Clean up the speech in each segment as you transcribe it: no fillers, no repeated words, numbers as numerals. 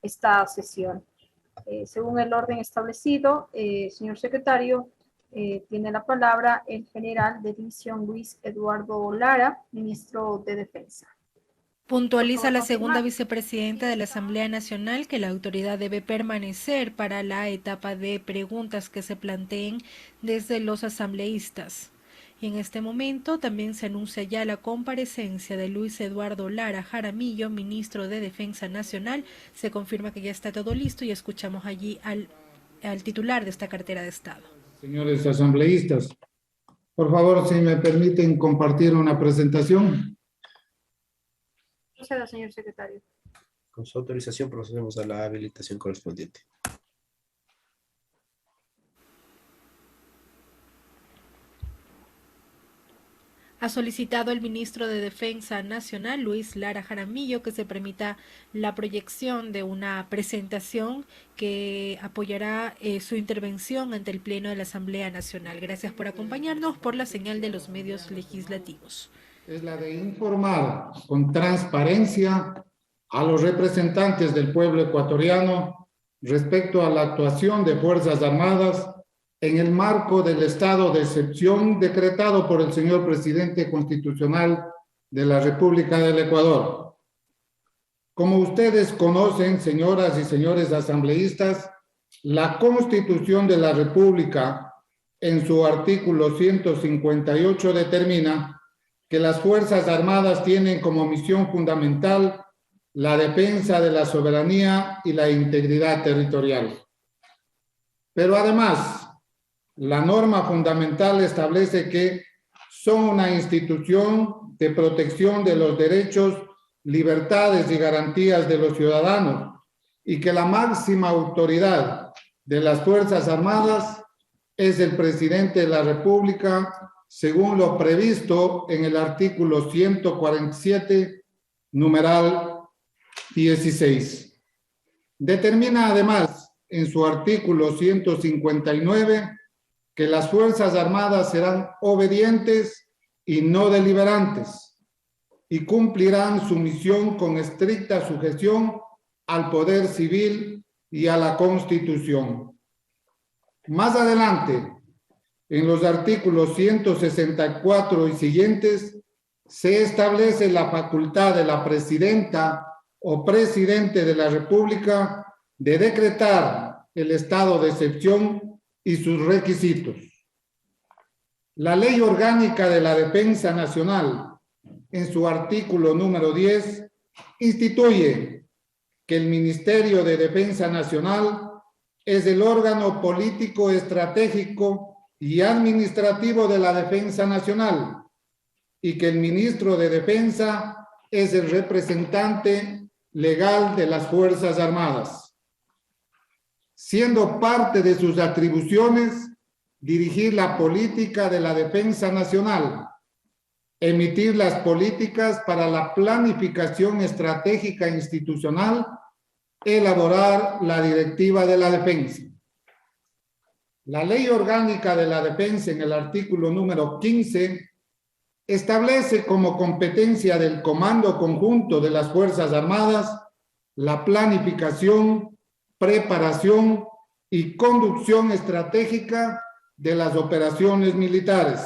esta sesión. Según el orden establecido, señor secretario, tiene la palabra el general de división Luis Eduardo Lara, ministro de Defensa. Puntualiza la segunda vicepresidenta de la Asamblea Nacional que la autoridad debe permanecer para la etapa de preguntas que se planteen desde los asambleístas. Y en este momento también se anuncia ya la comparecencia de Luis Eduardo Lara Jaramillo, ministro de Defensa Nacional. Se confirma que ya está todo listo y escuchamos allí al titular de esta cartera de Estado. Señores asambleístas, por favor, si me permiten compartir una presentación. Proceda, señor secretario. Con su autorización procedemos a la habilitación correspondiente. Ha solicitado el ministro de Defensa Nacional, Luis Lara Jaramillo, que se permita la proyección de una presentación que apoyará su intervención ante el Pleno de la Asamblea Nacional. Gracias por acompañarnos por la señal de los medios legislativos. Es la de informar con transparencia a los representantes del pueblo ecuatoriano respecto a la actuación de Fuerzas Armadas en el marco del estado de excepción decretado por el señor presidente constitucional de la República del Ecuador. Como ustedes conocen, señoras y señores asambleístas, la Constitución de la República, en su artículo 158, determina que las Fuerzas Armadas tienen como misión fundamental la defensa de la soberanía y la integridad territorial. Pero además, la norma fundamental establece que son una institución de protección de los derechos, libertades y garantías de los ciudadanos y que la máxima autoridad de las Fuerzas Armadas es el presidente de la República, según lo previsto en el artículo 147, numeral 16. Determina además en su artículo 159 que las Fuerzas Armadas serán obedientes y no deliberantes y cumplirán su misión con estricta sujeción al poder civil y a la Constitución. Más adelante, en los artículos 164 y siguientes, se establece la facultad de la presidenta o presidente de la República de decretar el estado de excepción y sus requisitos. La Ley Orgánica de la Defensa Nacional, en su artículo número 10, instituye que el Ministerio de Defensa Nacional es el órgano político estratégico y administrativo de la Defensa Nacional y que el ministro de Defensa es el representante legal de las Fuerzas Armadas, siendo parte de sus atribuciones dirigir la política de la defensa nacional, emitir las políticas para la planificación estratégica institucional, elaborar la directiva de la defensa. La Ley Orgánica de la Defensa, en el artículo número 15, establece como competencia del Comando Conjunto de las Fuerzas Armadas la planificación, preparación y conducción estratégica de las operaciones militares,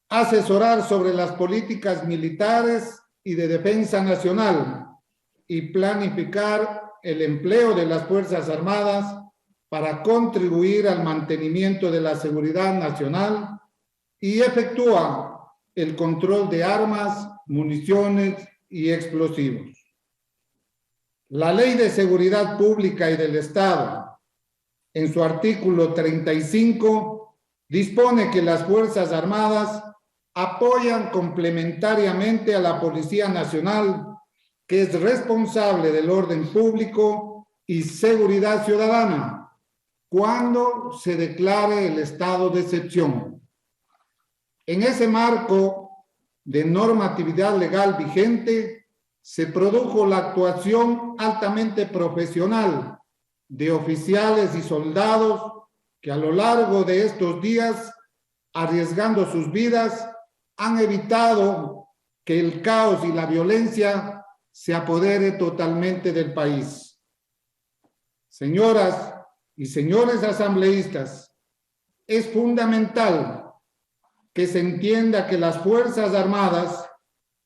asesorar sobre las políticas militares y de defensa nacional y planificar el empleo de las Fuerzas Armadas para contribuir al mantenimiento de la seguridad nacional y efectúa el control de armas, municiones y explosivos. La Ley de Seguridad Pública y del Estado, en su artículo 35, dispone que las Fuerzas Armadas apoyan complementariamente a la Policía Nacional, que es responsable del orden público y seguridad ciudadana, cuando se declare el estado de excepción. En ese marco de normatividad legal vigente, se produjo la actuación altamente profesional de oficiales y soldados que a lo largo de estos días, arriesgando sus vidas, han evitado que el caos y la violencia se apodere totalmente del país. Señoras y señores asambleístas, es fundamental que se entienda que las Fuerzas Armadas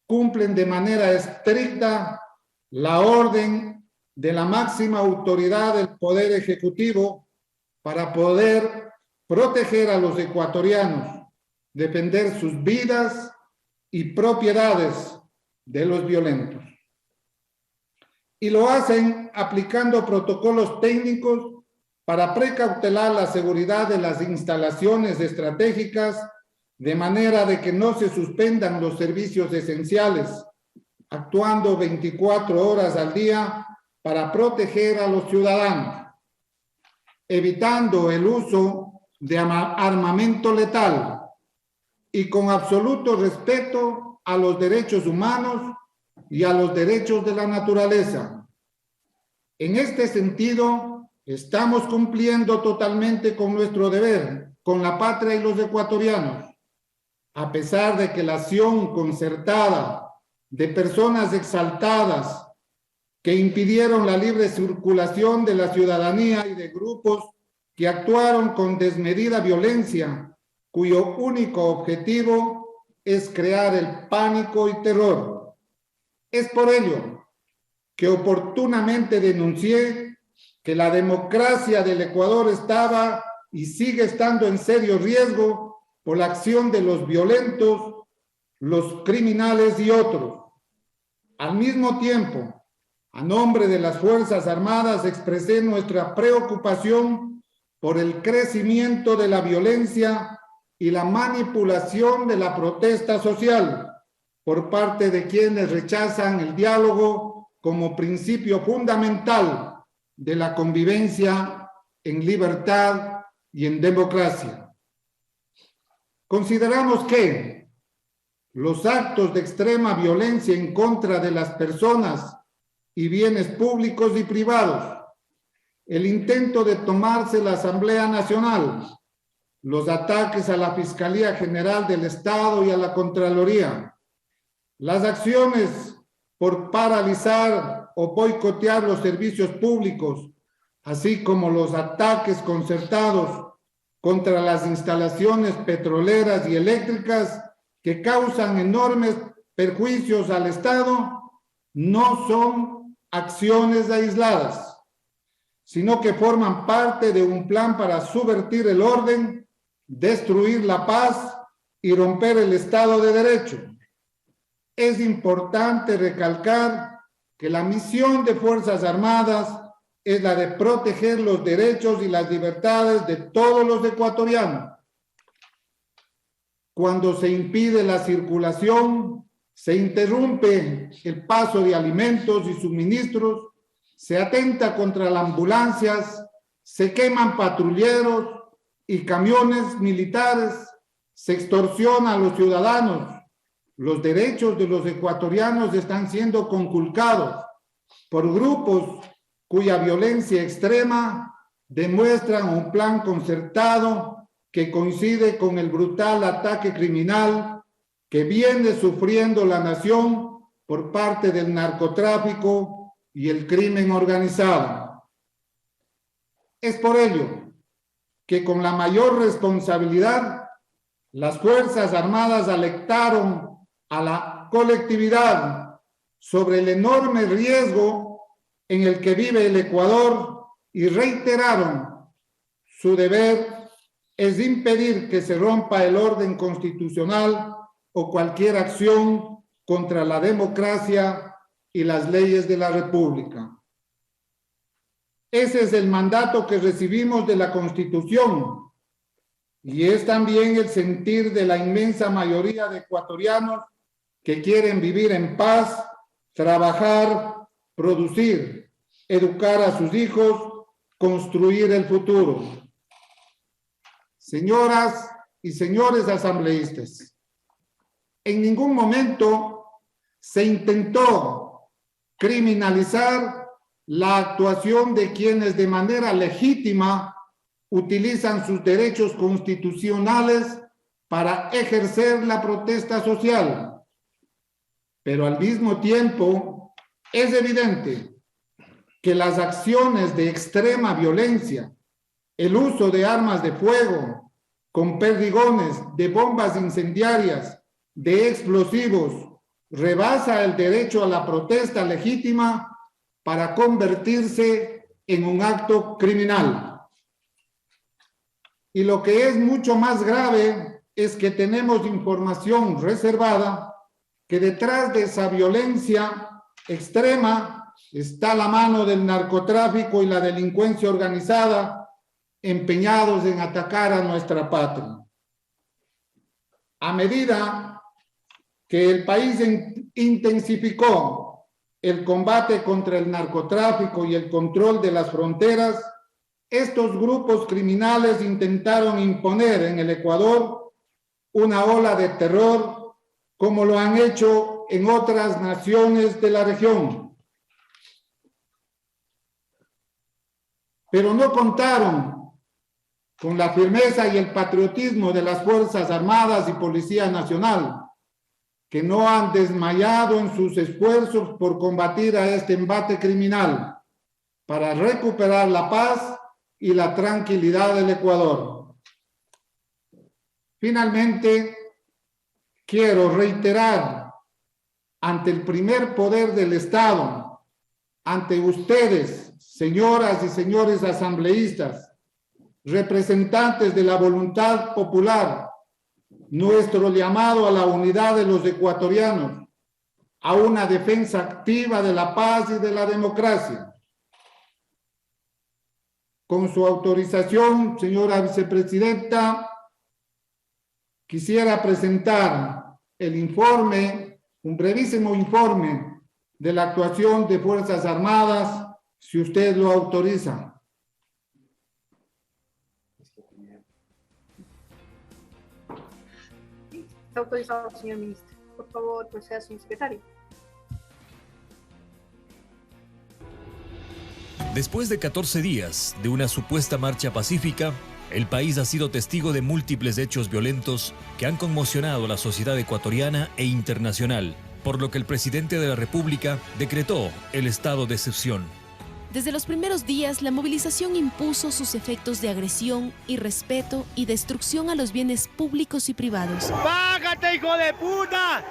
cumplen de manera estricta la orden de la máxima autoridad del Poder Ejecutivo para poder proteger a los ecuatorianos, defender sus vidas y propiedades de los violentos. Y lo hacen aplicando protocolos técnicos para precautelar la seguridad de las instalaciones estratégicas, de manera de que no se suspendan los servicios esenciales, actuando 24 horas al día para proteger a los ciudadanos, evitando el uso de armamento letal y con absoluto respeto a los derechos humanos y a los derechos de la naturaleza. En este sentido, estamos cumpliendo totalmente con nuestro deber, con la patria y los ecuatorianos, a pesar de que la acción concertada de personas exaltadas que impidieron la libre circulación de la ciudadanía y de grupos que actuaron con desmedida violencia, cuyo único objetivo es crear el pánico y terror. Es por ello que oportunamente denuncié que la democracia del Ecuador estaba y sigue estando en serio riesgo por la acción de los violentos, los criminales y otros. Al mismo tiempo, a nombre de las Fuerzas Armadas expresé nuestra preocupación por el crecimiento de la violencia y la manipulación de la protesta social por parte de quienes rechazan el diálogo como principio fundamental de la convivencia en libertad y en democracia. Consideramos que los actos de extrema violencia en contra de las personas y bienes públicos y privados, el intento de tomarse la Asamblea Nacional, los ataques a la Fiscalía General del Estado y a la Contraloría, las acciones por paralizar o boicotear los servicios públicos, así como los ataques concertados contra las instalaciones petroleras y eléctricas que causan enormes perjuicios al Estado, no son acciones aisladas, sino que forman parte de un plan para subvertir el orden, destruir la paz y romper el Estado de Derecho. Es importante recalcar que la misión de Fuerzas Armadas es la de proteger los derechos y las libertades de todos los ecuatorianos. Cuando se impide la circulación, se interrumpe el paso de alimentos y suministros, se atenta contra las ambulancias, se queman patrulleros y camiones militares, se extorsiona a los ciudadanos. Los derechos de los ecuatorianos están siendo conculcados por grupos cuya violencia extrema demuestran un plan concertado que coincide con el brutal ataque criminal que viene sufriendo la nación por parte del narcotráfico y el crimen organizado. Es por ello que con la mayor responsabilidad las Fuerzas Armadas alertaron a la colectividad sobre el enorme riesgo en el que vive el Ecuador y reiteraron su deber es impedir que se rompa el orden constitucional o cualquier acción contra la democracia y las leyes de la República. Ese es el mandato que recibimos de la Constitución y es también el sentir de la inmensa mayoría de ecuatorianos que quieren vivir en paz, trabajar, producir, educar a sus hijos, construir el futuro. Señoras y señores asambleístas, en ningún momento se intentó criminalizar la actuación de quienes de manera legítima utilizan sus derechos constitucionales para ejercer la protesta social. Pero al mismo tiempo Es evidente que las acciones de extrema violencia, el uso de armas de fuego, con perdigones, de bombas incendiarias, de explosivos, rebasa el derecho a la protesta legítima para convertirse en un acto criminal. Y lo que es mucho más grave es que tenemos información reservada que detrás de esa violencia extrema está la mano del narcotráfico y la delincuencia organizada empeñados en atacar a nuestra patria. A medida que el país intensificó el combate contra el narcotráfico y el control de las fronteras, estos grupos criminales intentaron imponer en el Ecuador una ola de terror como lo han hecho en otras naciones de la región. Pero no contaron con la firmeza y el patriotismo de las Fuerzas Armadas y Policía Nacional, que no han desmayado en sus esfuerzos por combatir a este embate criminal, para recuperar la paz y la tranquilidad del Ecuador. Finalmente, quiero reiterar ante el primer poder del Estado, ante ustedes, señoras y señores asambleístas, representantes de la voluntad popular, nuestro llamado a la unidad de los ecuatorianos, a una defensa activa de la paz y de la democracia. Con su autorización, señora vicepresidenta, quisiera presentar el informe, un brevísimo informe de la actuación de Fuerzas Armadas, si usted lo autoriza. Está autorizado, señor ministro. Por favor, proceda, señor secretario. Después de 14 días de una supuesta marcha pacífica, el país ha sido testigo de múltiples hechos violentos que han conmocionado a la sociedad ecuatoriana e internacional, por lo que el presidente de la República decretó el estado de excepción. Desde los primeros días, la movilización impuso sus efectos de agresión, irrespeto y destrucción a los bienes públicos y privados. ¡Bájate, hijo de puta!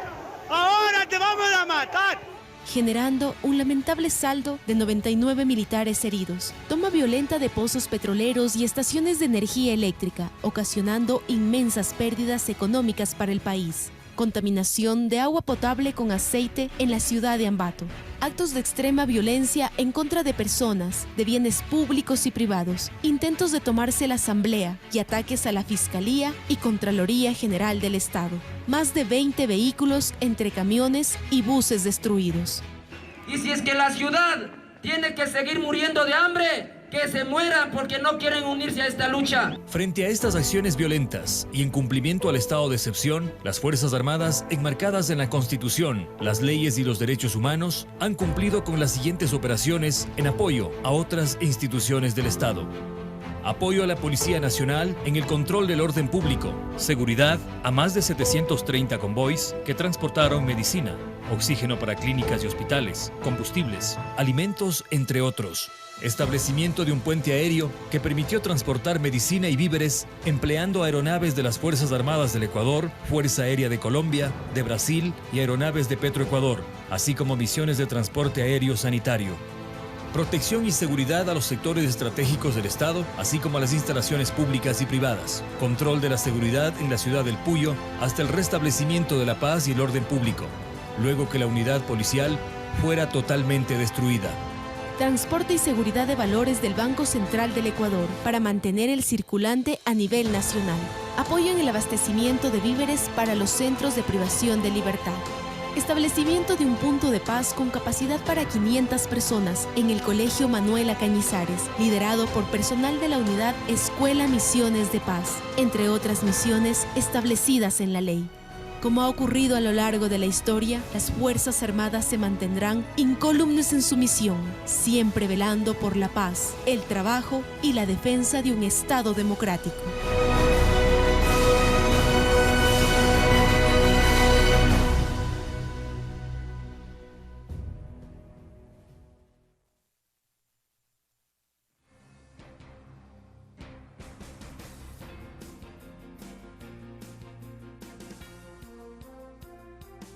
¡Ahora te vamos a matar! Generando un lamentable saldo de 99 militares heridos. Toma violenta de pozos petroleros y estaciones de energía eléctrica, ocasionando inmensas pérdidas económicas para el país. Contaminación de agua potable con aceite en la ciudad de Ambato. Actos de extrema violencia en contra de personas, de bienes públicos y privados. Intentos de tomarse la asamblea y ataques a la Fiscalía y Contraloría General del Estado. Más de 20 vehículos entre camiones y buses destruidos. Y si es que la ciudad tiene que seguir muriendo de hambre, que se mueran porque no quieren unirse a esta lucha. Frente a estas acciones violentas y en cumplimiento al estado de excepción, las Fuerzas Armadas, enmarcadas en la Constitución, las leyes y los derechos humanos, han cumplido con las siguientes operaciones en apoyo a otras instituciones del Estado. Apoyo a la Policía Nacional en el control del orden público. Seguridad a más de 730 convoys que transportaron medicina, oxígeno para clínicas y hospitales, combustibles, alimentos, entre otros. Establecimiento de un puente aéreo que permitió transportar medicina y víveres empleando aeronaves de las Fuerzas Armadas del Ecuador, Fuerza Aérea de Colombia, de Brasil y aeronaves de Petroecuador, así como misiones de transporte aéreo sanitario. Protección y seguridad a los sectores estratégicos del Estado, así como a las instalaciones públicas y privadas. Control de la seguridad en la ciudad del Puyo hasta el restablecimiento de la paz y el orden público, luego que la unidad policial fuera totalmente destruida. Transporte y seguridad de valores del Banco Central del Ecuador para mantener el circulante a nivel nacional. Apoyo en el abastecimiento de víveres para los centros de privación de libertad. Establecimiento de un punto de paz con capacidad para 500 personas en el Colegio Manuela Cañizares, liderado por personal de la unidad Escuela Misiones de Paz, entre otras misiones establecidas en la ley. Como ha ocurrido a lo largo de la historia, las Fuerzas Armadas se mantendrán incólumes en su misión, siempre velando por la paz, el trabajo y la defensa de un Estado democrático.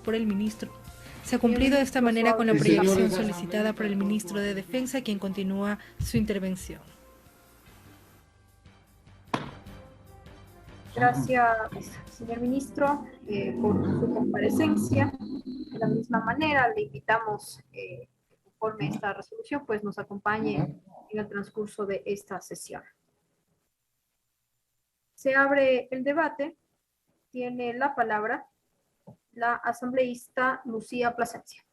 por el ministro. Se ha cumplido de esta manera con la Sí, prohibición señores. solicitada por el ministro de Defensa, quien continúa su intervención. Gracias, señor ministro, por su comparecencia. De la misma manera, le invitamos, conforme a esta resolución, pues nos acompañe en el transcurso de esta sesión. Se abre el debate. Tiene la palabra la asambleísta Lucía Plasencia.